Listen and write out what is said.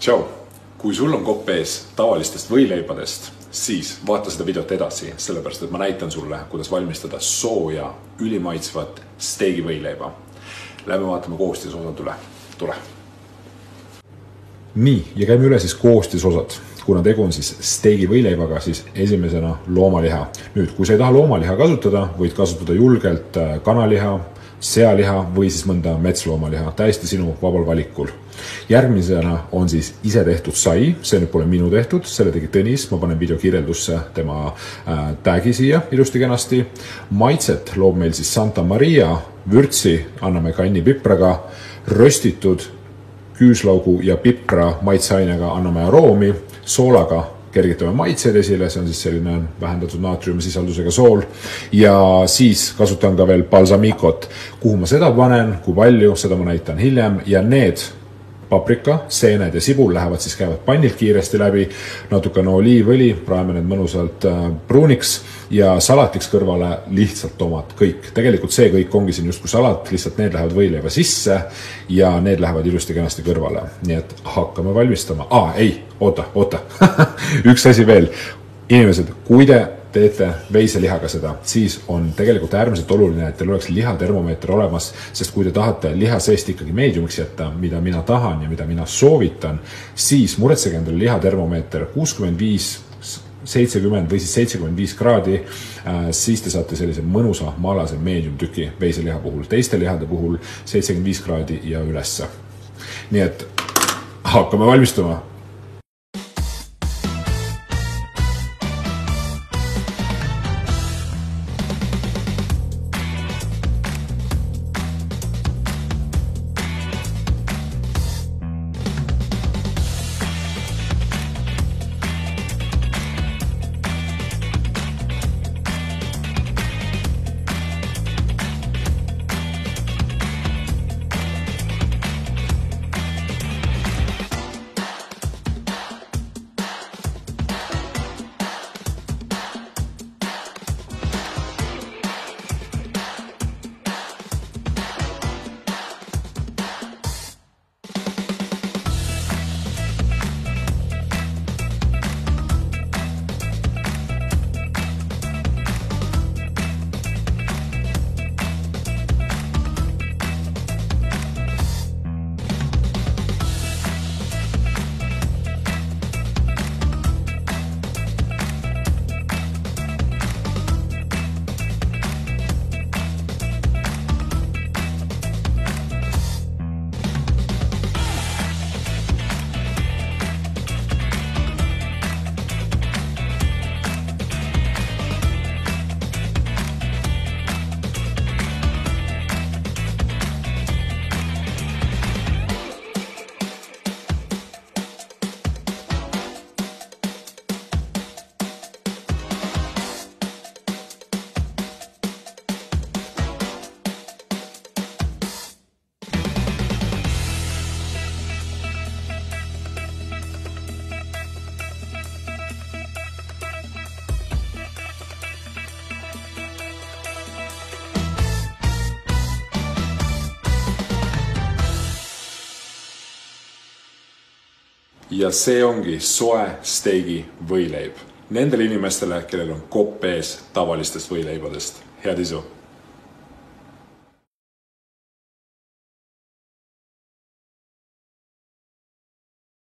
Tšau! Kui sul on kopp ees tavalistest võileibadest, siis vaata seda videot edasi, sellepärast et ma näitan sulle, kuidas valmistada sooja, ülimaitsvat steegi võileiba. Lähme vaatame koostisosad üle. Tule! Nii, ja käime üle siis koostisosad. Kuna tegu on siis steegi võileibaga, siis esimesena loomaliha. Nüüd, kui sa ei taha loomaliha kasutada, võid kasutada julgelt kanaliha, sealiha või siis mõnda metsloomaliha, täiesti sinu vabal valikul. Järgmisena on siis ise tehtud sai, see nüüd pole minu tehtud, selle tegi Tõnis, ma panen video kirjeldusse tema tagi siia ilusti kenasti. Maitset loob meil siis Santa Maria, vürtsi anname kannipipraga, röstitud küüslaugu ja pipra maitseainega anname aroomi, soolaga kergitame maitseid esile, see on siis selline vähendatud naatriumisisaldusega sool ja siis kasutan ka veel balsamikot, kuhu ma seda panen, kui palju, seda ma näitan hiljem ja need paprika, seened ja sibul lähevad siis käivad pannilt kiiresti läbi, natukene oliivõli, praeme need mõnusalt pruuniks ja salatiks kõrvale lihtsalt tomat, kõik. Tegelikult see kõik ongi siin justkui salat, lihtsalt need lähevad võileiva sisse ja need lähevad ilusti kenasti kõrvale. Nii et hakkame valmistama. Oota. Üks asi veel. Inimesed, kui te teete veiselihaga seda, siis on tegelikult äärmiselt oluline, et teil oleks lihatermomeeter olemas, sest kui te tahate liha seest ikkagi mediumiks jätta, mida mina tahan ja mida mina soovitan, siis muretsege endale lihatermomeeter 65, 70 või siis 75 kraadi, siis te saate sellise mõnusa malase medium tüki veiseliha puhul, teiste lihade puhul 75 kraadi ja ülesse. Nii et hakkame valmistuma. Ja see ongi soe steegi võileib. Nendele inimestele, kellel on kopp ees tavalistest võileibadest. Head isu!